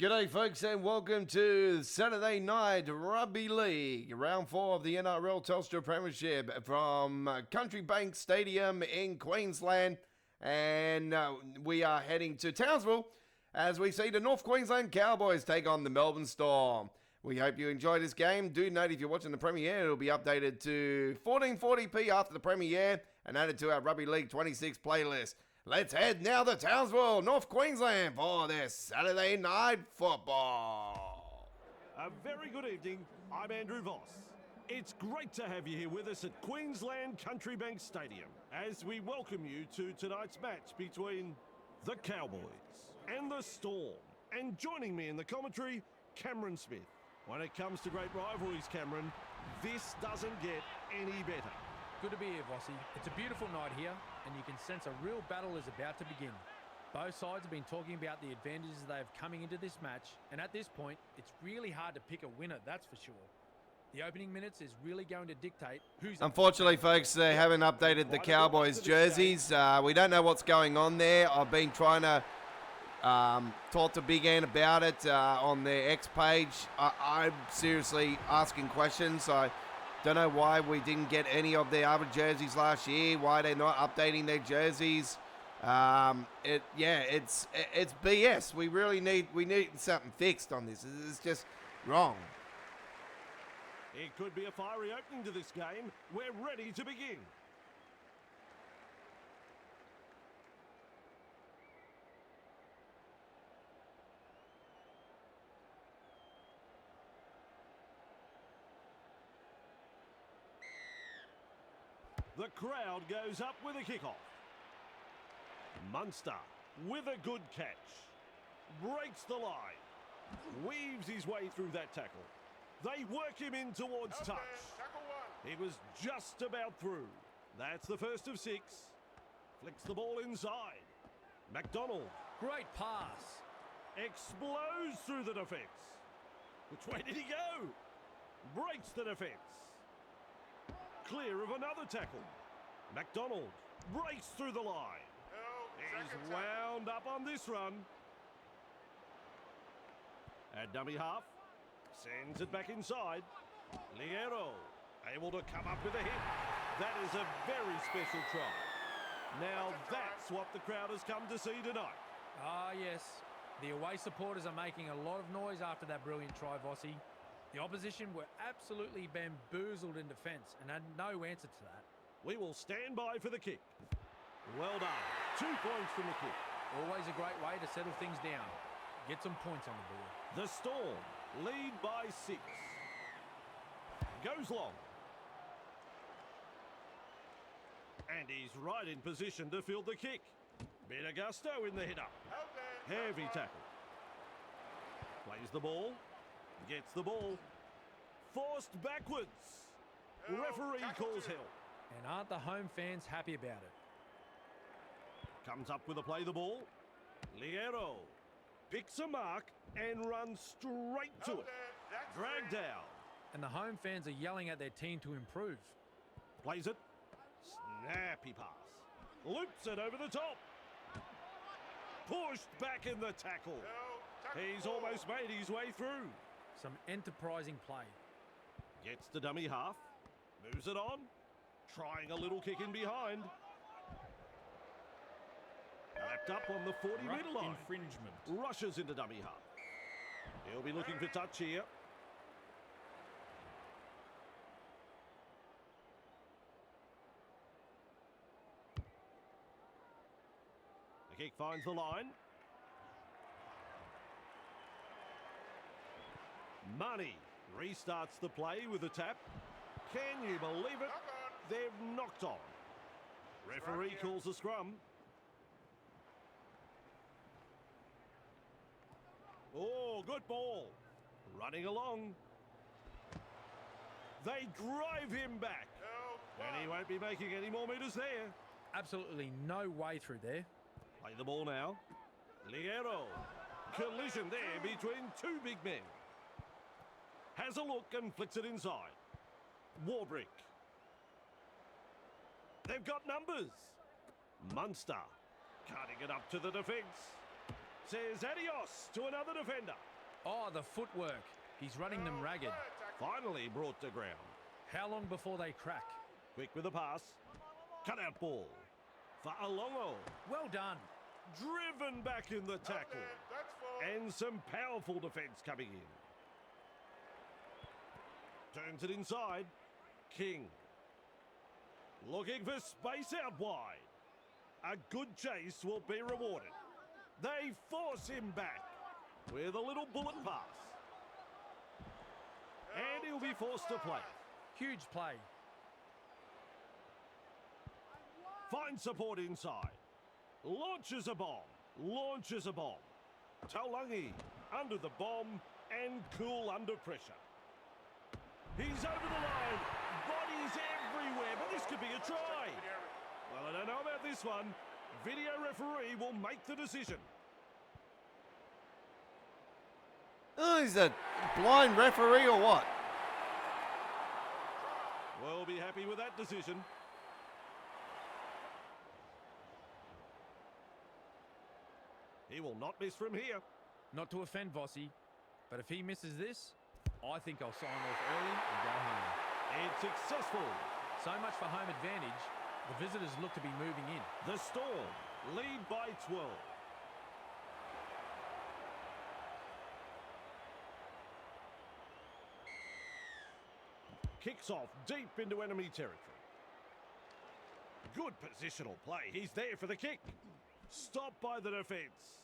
G'day folks and welcome to Saturday Night Rugby League, round 4 of the NRL Telstra Premiership from Country Bank Stadium in Queensland, and we are heading to Townsville as we see the North Queensland Cowboys take on the Melbourne Storm. We hope you enjoy this game. Do note if you're watching the premiere, it'll be updated to 1440p after the premiere and added to our Rugby League 26 playlist. Let's head now to Townsville, North Queensland for their Saturday Night Football. A very good evening. I'm Andrew Voss. It's great to have you here with us at Queensland Country Bank Stadium as we welcome you to tonight's match between the Cowboys and the Storm. And joining me in the commentary, Cameron Smith. When it comes to great rivalries, Cameron, this doesn't get any better. Good to be here, Vossi. It's a beautiful night here, and you can sense a real battle is about to begin. Both sides have been talking about the advantages they have coming into this match, and at this point, it's really hard to pick a winner, that's for sure. The opening minutes is really going to dictate who's... Unfortunately, folks, they haven't updated the Cowboys jerseys. We don't know what's going on there. I've been trying to talk to Big Ann about it on their X page. I'm seriously asking questions. I don't know why we didn't get any of their other jerseys last year, why they're not updating their jerseys. It's BS. We need something fixed on this. It's just wrong. It could be a fiery opening to this game. We're ready to begin. The crowd goes up with a kickoff. Munster with a good catch. Breaks the line. Weaves his way through that tackle. They work him in towards touch. He was just about through. That's the first of 6. Flicks the ball inside. McDonald. Great pass. Explodes through the defence. Which way did he go? Breaks the defence. Clear of another tackle. McDonald breaks through the line. He's wound up on this run. At dummy half. Sends it back inside. Liero able to come up with a hit. That is a very special try. Now that's what the crowd has come to see tonight. Ah, yes. The away supporters are making a lot of noise after that brilliant try, Vossi. The opposition were absolutely bamboozled in defence and had no answer to that. We will stand by for the kick. Well done. 2 points from the kick. Always a great way to settle things down. Get some points on the board. The Storm lead by 6. Goes long. And he's right in position to field the kick. Bit of gusto in the hit-up. Heavy tackle. Plays the ball. Gets the ball. Forced backwards. Referee calls help. And aren't the home fans happy about it? Comes up with a play the ball. Liero picks a mark and runs straight to it. Dragged down. And the home fans are yelling at their team to improve. Plays it. Snappy pass. Loops it over the top. Pushed back in the tackle. He's almost made his way through. Some enterprising play. Gets the dummy half. Moves it on. Trying a little kick in behind. Lapped up on the 40-metre line. Infringement. Rushes into dummy half. He'll be looking for touch here. The kick finds the line. Money restarts the play with a tap. Can you believe it? They've knocked on. Referee calls a scrum. Oh, good ball. Running along. They drive him back. And he won't be making any more metres there. Absolutely no way through there. Play the ball now. Liero. Collision there between 2 big men. Has a look and flicks it inside. Warbrick. They've got numbers. Munster cutting it up to the defence. says adios to another defender. Oh, the footwork. He's running them ragged. Finally brought to ground. How long before they crack? Quick with the pass. Cut out ball. For Alongo. Well done. Driven back in the tackle. And some powerful defence coming in. Turns it inside. King. Looking for space out wide. A good chase will be rewarded. They force him back with a little bullet pass. And he'll be forced to play. Huge play. Finds support inside. Launches a bomb. Launches a bomb. Taulangi under the bomb and cool under pressure. He's over the line. Bodies everywhere, but this could be a try. Well, I don't know about this one. Video referee will make the decision. Oh, he's a blind referee or what? We'll be happy with that decision. He will not miss from here. Not to offend Vossi, but if he misses this, I think I'll sign off early and go home. It's successful. So much for home advantage. The visitors look to be moving in. The Storm lead by 12. Kicks off deep into enemy territory. Good positional play. He's there for the kick. Stopped by the defence.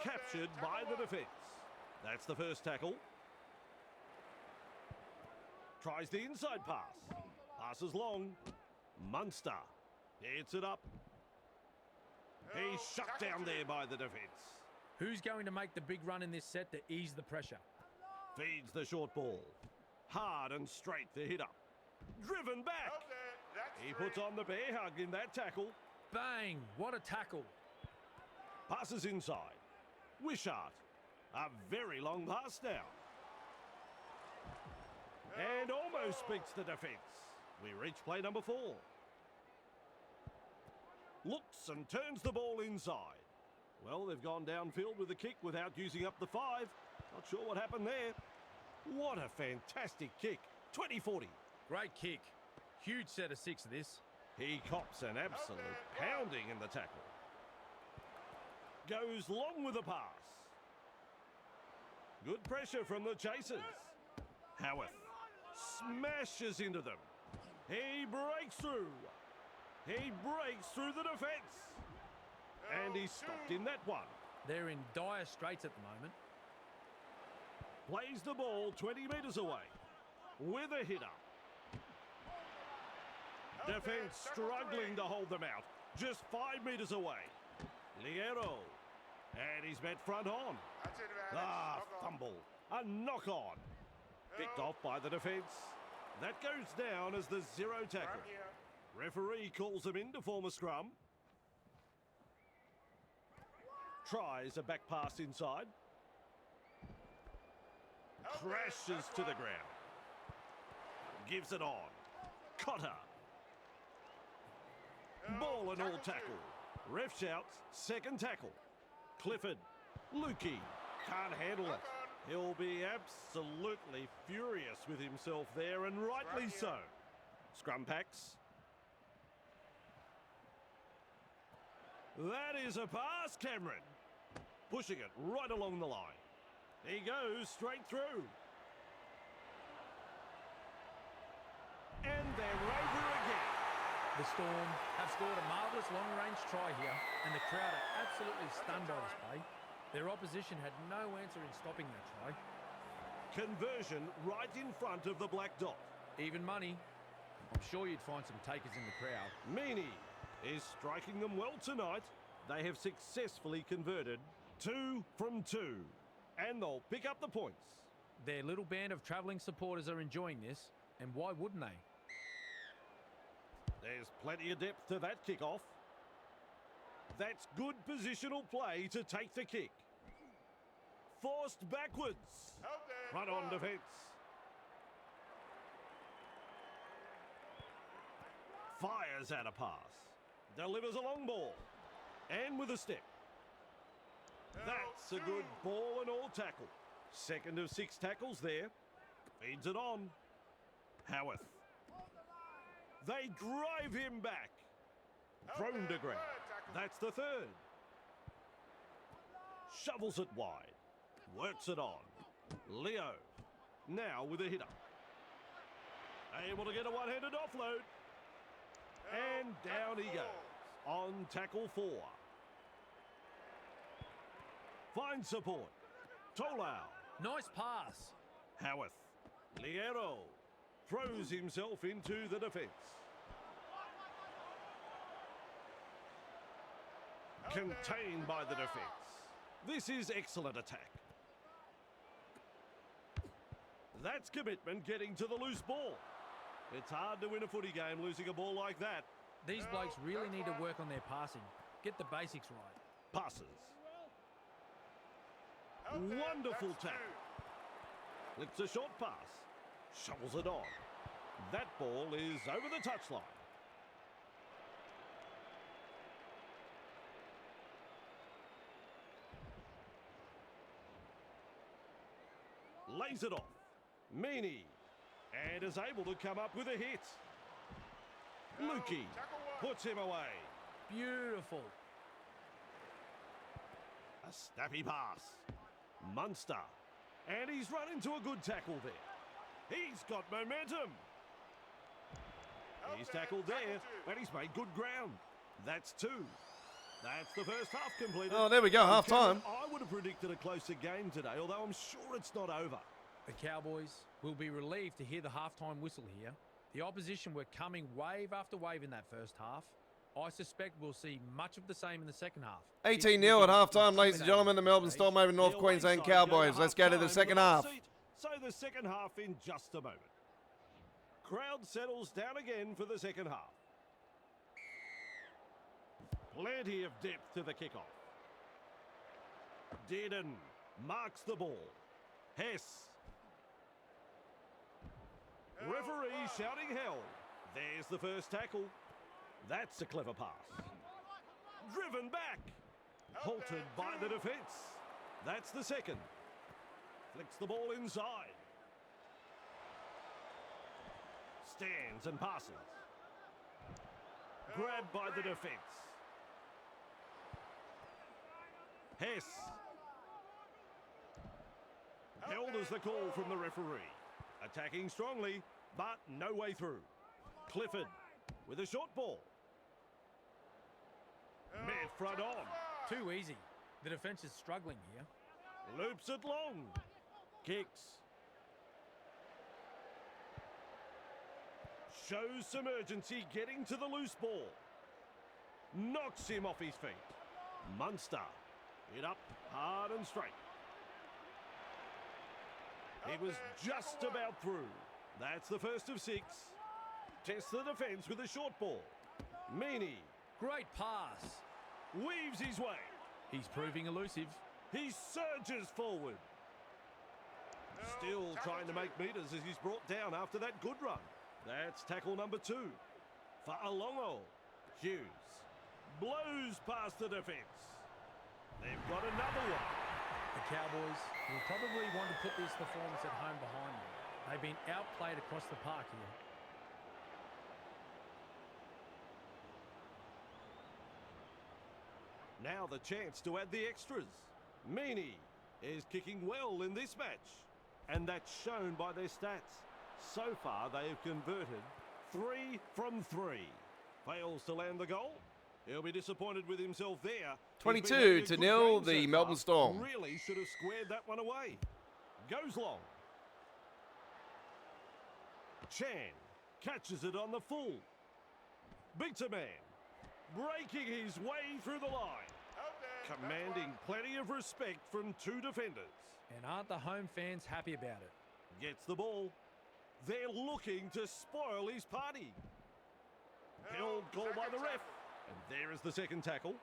Captured by the defence. That's the first tackle. Tries the inside pass. Passes long. Munster hits it up. He's shut down there by the defence. Who's going to make the big run in this set to ease the pressure? Feeds the short ball. Hard and straight the hit up. Driven back. He puts on the bear hug in that tackle. Bang! What a tackle. Passes inside. Wishart. A very long pass now. And almost beats the defence. We reach play number 4. Looks and turns the ball inside. Well, they've gone downfield with the kick without using up the 5. Not sure what happened there. What a fantastic kick. 20-40. Great kick. Huge set of 6 of this. He cops an absolute pounding in the tackle. Goes long with the pass. Good pressure from the chasers. Howarth smashes into them. He breaks through. He breaks through the defence. And he's stopped in that one. They're in dire straits at the moment. Plays the ball 20 metres away. With a hit up. Defence struggling to hold them out. Just 5 metres away. Liero. And he's met front on. Fumble. A knock on. Picked off by the defence. That goes down as the 0 tackle. Referee calls him in to form a scrum. Tries a back pass inside. Crashes to the ground. Gives it on. Cotter. Ball and all tackle. Ref shouts, second tackle. Clifford. Lukey. Can't handle it. He'll be absolutely furious with himself there, and rightly so. Scrum packs. That is a pass, Cameron. Pushing it right along the line. He goes straight through. And they're over again. The Storm have scored a marvellous long-range try here, and the crowd are absolutely stunned by this play. Their opposition had no answer in stopping that try. Conversion right in front of the black dot. Even money. I'm sure you'd find some takers in the crowd. Meany is striking them well tonight. They have successfully converted 2 from 2. And they'll pick up the points. Their little band of travelling supporters are enjoying this, and why wouldn't they? There's plenty of depth to that kickoff. That's good positional play to take the kick. Forced backwards. Front on defence. Fires out a pass. Delivers a long ball. And with a step. That's a good ball and all tackle. Second of 6 tackles there. Feeds it on. Howarth. They drive him back. Thrown to ground. That's the third. Shovels it wide. Works it on. Leo. Now with a hitter. Able to get a one-handed offload. And down he goes. On tackle 4. Finds support. Tolau. Nice pass. Howarth. Liero throws himself into the defence. Contained by the defence. This is excellent attack. That's commitment getting to the loose ball. It's hard to win a footy game losing a ball like that. These blokes really need to work on their passing. Get the basics right. Passes. Wonderful tackle. Flicks a short pass. Shovels it on. That ball is over the touchline. Lays it off. Meany. And is able to come up with a hit. Lukey puts him away. Beautiful. A snappy pass. Munster. And he's run into a good tackle there. He's got momentum. He's tackled there, and he's made good ground. That's 2. That's the first half completed. Oh, there we go, half time. I would have predicted a closer game today, although I'm sure it's not over. The Cowboys will be relieved to hear the halftime whistle here. The opposition were coming wave after wave in that first half. I suspect we'll see much of the same in the second half. 18-0 at half-time, ladies and gentlemen. The Melbourne Storm over North Queensland Cowboys. Let's go to the second half. So the second half in just a moment. Crowd settles down again for the second half. Plenty of depth to the kickoff. Dearden marks the ball. Hess. Referee shouting hell. There's the first tackle. That's a clever pass. Driven back. Halted by the defence. That's the second. Flicks the ball inside. Stands and passes. Grabbed by the defence. Hess. Held as the call from the referee. Attacking strongly, but no way through. Clifford with a short ball. Mid front on. Too easy. The defence is struggling here. Loops it long. Kicks. Shows some urgency getting to the loose ball. Knocks him off his feet. Munster. Hit up hard and straight. He was just about through. That's the first of 6. Tests the defence with a short ball. Meany. Great pass. Weaves his way. He's proving elusive. He surges forward. Still trying to make metres as he's brought down after that good run. That's tackle number 2. For Alongo. Hughes. Blows past the defence. They've got another one. The Cowboys will probably want to put this performance at home behind them. They've been outplayed across the park here. Now the chance to add the extras. Meany is kicking well in this match. And that's shown by their stats. So far they have converted 3 from 3. Fails to land the goal. He'll be disappointed with himself there. 22-0, the Melbourne Storm. Really should have squared that one away. Goes long. Chan catches it on the full. Beats a man. Breaking his way through the line. Commanding plenty of respect from 2 defenders. And aren't the home fans happy about it? Gets the ball. They're looking to spoil his party. Held call by the ref. And there is the second tackle.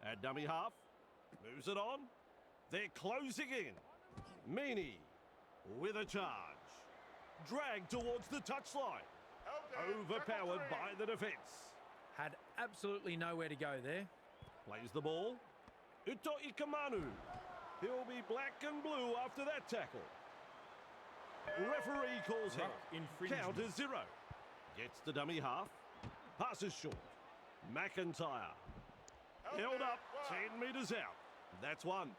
At dummy half. Moves it on. They're closing in. Meany with a charge. Dragged towards the touchline. Overpowered by the defence. Had absolutely nowhere to go there. Plays the ball. Uto Ikamanu. He'll be black and blue after that tackle. Referee calls Ruck him. infringement. Count is 0. Gets the dummy half. Passes short. McIntyre. Held up 10 metres out. That's 1.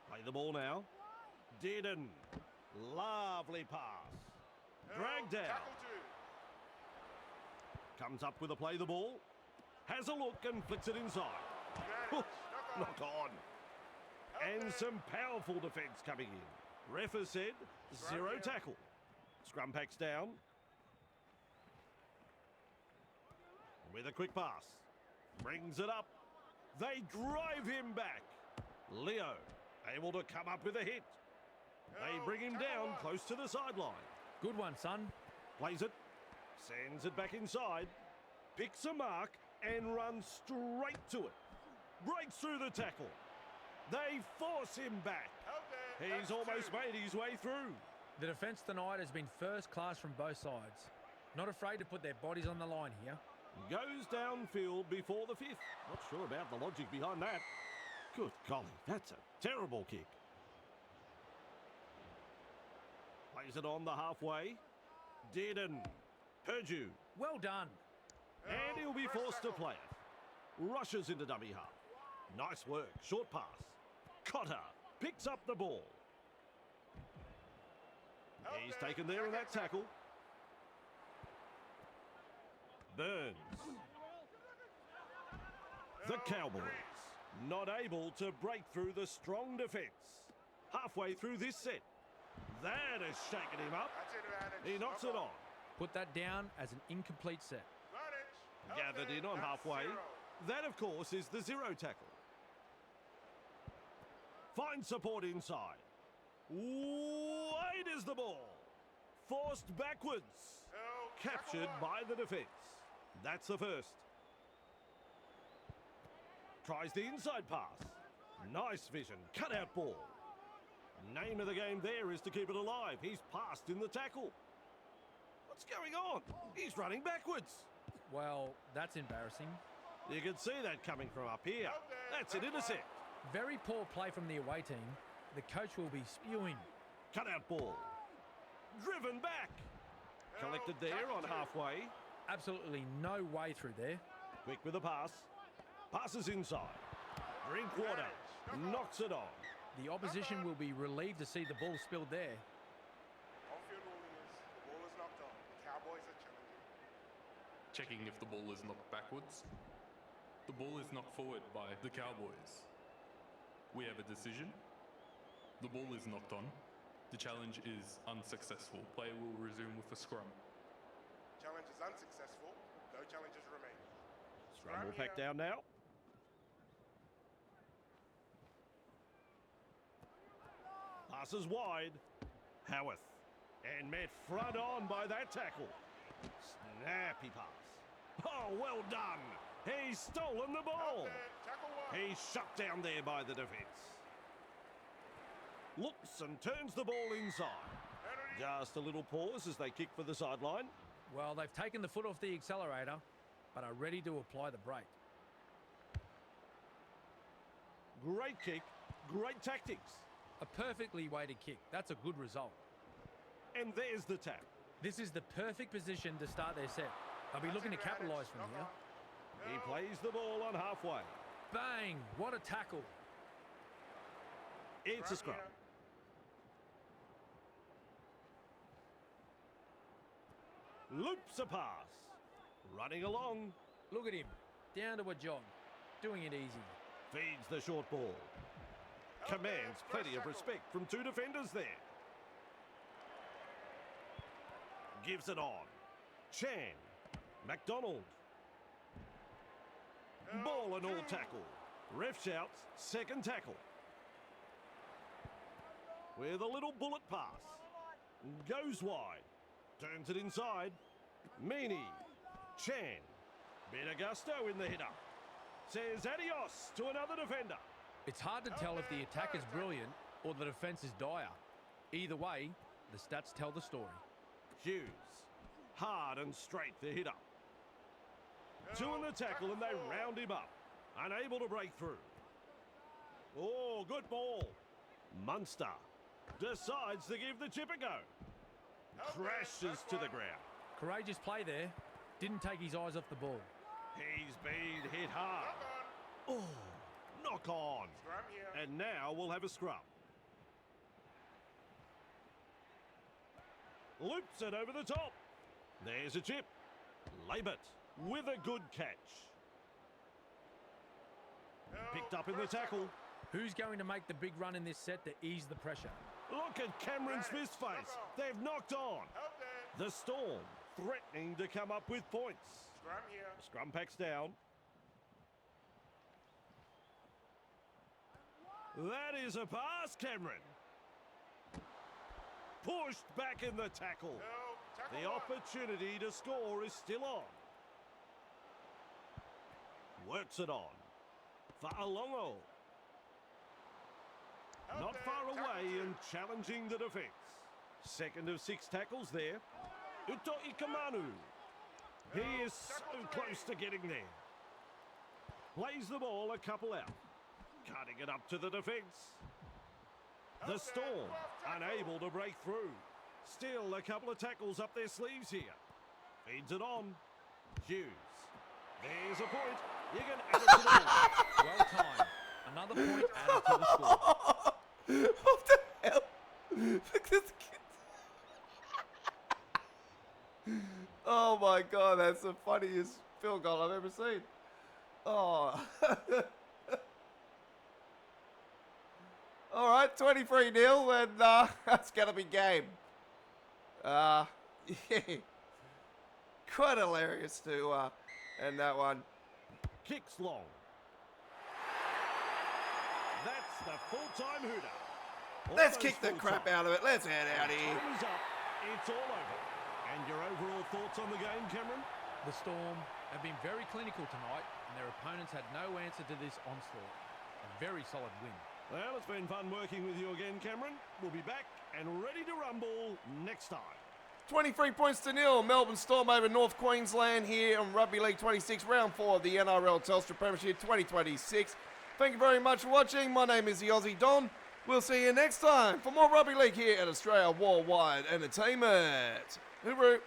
Play the ball now. Dearden. Lovely pass. Dragged down. Comes up with a play the ball. Has a look and flicks it inside. Knock on. And some powerful defence coming in. Ref has said 0 tackle. Scrum packs down. With a quick pass. Brings it up. They drive him back. Leo able to come up with a hit. They bring him down close to the sideline. Good one, son. Plays it. Sends it back inside. Picks a mark and runs straight to it. Breaks through the tackle. They force him back. He's almost made his way through. The defence tonight has been first class from both sides. Not afraid to put their bodies on the line here. Goes downfield before the 5th. Not sure about the logic behind that. Good golly, that's a terrible kick. Plays it on the halfway. Dearden. Purdue. Well done. And he'll be forced to play it. Rushes into dummy half. Nice work. Short pass. Cotter picks up the ball. He's taken there in that tackle. Burns. The Cowboys not able to break through the strong defence. Halfway through this set. That has shaken him up. He knocks it on. Put that down as an incomplete set. Gathered in on halfway. That, of course, is the 0 tackle. Finds support inside. Wide is the ball. Forced backwards. Captured by the defence. That's the first. Tries the inside pass. Nice vision. Cut out ball. Name of the game there is to keep it alive. He's passed in the tackle. What's going on? He's running backwards. Well, that's embarrassing. You can see that coming from up here. That's an intercept. Very poor play from the away team. The coach will be spewing. Cut out ball. Driven back. Collected there on halfway. Absolutely no way through there. Quick with a pass. Passes inside. Drinkwater knocks it on. The opposition will be relieved to see the ball spilled there. On-field ruling is the ball is knocked on. The Cowboys are challenging. Checking if the ball is knocked backwards. The ball is knocked forward by the Cowboys. We have a decision. The ball is knocked on. The challenge is unsuccessful. Player will resume with a scrum. Challenge is unsuccessful. No challenges remain. Scrum will pack down now. Passes wide. Howarth. And met front on by that tackle. Snappy pass. Oh, well done. He's stolen the ball. Tackle one. He's shut down there by the defence. Looks and turns the ball inside. Just a little pause as they kick for the sideline. Well, they've taken the foot off the accelerator, but are ready to apply the brake. Great kick. Great tactics. A perfectly weighted kick. That's a good result. And there's the tap. This is the perfect position to start their set. They'll be looking to capitalise from here. He plays the ball on halfway. Bang! What a tackle. It's a scrum. Loops a pass. Running along. Look at him. Down to a jog. Doing it easy. Feeds the short ball. Commands plenty of respect from 2 defenders there. Gives it on. Chan. McDonald. Ball and all tackle. Ref shouts, second tackle. With a little bullet pass. Goes wide. Turns it inside. Meany. Chan. Bit of gusto in the hit-up. Says adios to another defender. It's hard to tell if the attack is brilliant or the defence is dire. Either way, the stats tell the story. Hughes. Hard and straight the hit-up. 2 in the tackle and they round him up. Unable to break through. Oh, good ball. Munster decides to give the chip a go. Crashes to the ground. Courageous play there. Didn't take his eyes off the ball. He's been hit hard. Oh, knock on. Scrum here. And now we'll have a scrum. Loops it over the top. There's a chip. Labert with a good catch. Picked up in the tackle. Who's going to make the big run in this set to ease the pressure? Look at Cameron Smith's face. They've knocked on. Help there. The Storm threatening to come up with points. Scrum here. Scrum packs down. That is a pass, Cameron. Pushed back in the tackle. No, tackle The one. opportunity to score is still on. Works it on. For Alongo. Help Not there. far Tackle away two. and challenging the defence. Second of 6 tackles there. Uto Ikamanu. He is so close to getting there. Plays the ball a couple out. Cutting it up to the defence. The Storm unable to break through. Still a couple of tackles up their sleeves here. Feeds it on. Hughes. There's a point. You can add it to the board. Well timed. Another point added to the score. What the hell? Look at this kid. Oh my god, that's the funniest field goal I've ever seen. Oh. All right, 23-0, and that's going to be game. Yeah. Quite hilarious to end that one. Kicks long. That's the full-time hooter. Let's Almost kick the crap full-time. out of it. Let's head out of here. Time is up. It's all over. And your overall thoughts on the game, Cameron? The Storm have been very clinical tonight, and their opponents had no answer to this onslaught. A very solid win. Well, it's been fun working with you again, Cameron. We'll be back and ready to rumble next time. 23 points to nil. Melbourne Storm over North Queensland here on Rugby League 26, round 4 of the NRL Telstra Premiership 2026. Thank you very much for watching. My name is the Aussie Don. We'll see you next time for more Rugby League here at Australia Worldwide Entertainment. Hooroo.